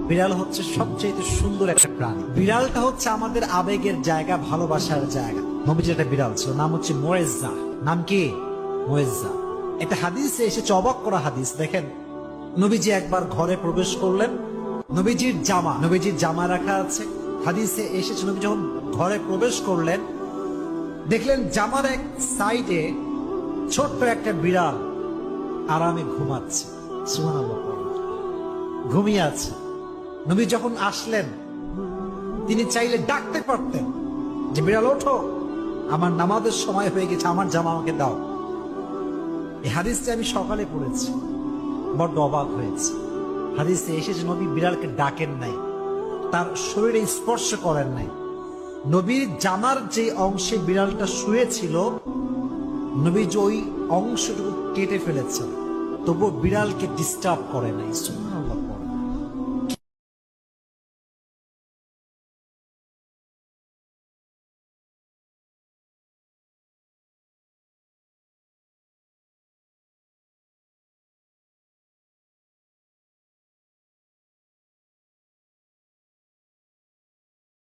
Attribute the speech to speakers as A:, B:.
A: বিড়াল হচ্ছে সবচেয়ে সুন্দর একটা প্রাণী। বিড়ালটা হচ্ছে আমাদের আবেগের জায়গা, ভালোবাসার জায়গা। নবীজির একটা বিড়াল ছিল, নাম হচ্ছে মুয়েজ্জা। নাম কি? মুয়েজ্জা। একটা হাদিসে এসেছে, অবাক করা হাদিস। দেখেন, নবীজি একবার ঘরে প্রবেশ করলেন, নবীজির জামা রাখা আছে। হাদিসে এসেছে, নবী যখন ঘরে প্রবেশ করলেন, দেখলেন জামার এক সাইডে ছোট্ট একটা বিড়াল আরামে ঘুমাচ্ছে। সুবহানাল্লাহ, ঘুমিয়ে আছে। নবী যখন আসলেন, তিনি চাইলে ডাকতে পারতেন যে বিড়াল ওঠো, আমার নামাজের সময় হয়ে গেছে, আমার জামা আমাকে দাও। এই হাদিসটি আমি সকালে পড়েছি, বড্ড অবাক হয়েছে। হাদিসে এসেছে নবী বিড়ালকে ডাকেন নাই, তার শরীরে স্পর্শ করেন নাই। নবীর জামার যে অংশে বিড়ালটা শুয়েছিল, নবী যে ওই অংশটুকু কেটে ফেলেছেন, তবুও বিড়ালকে ডিস্টার্ব করে নাই।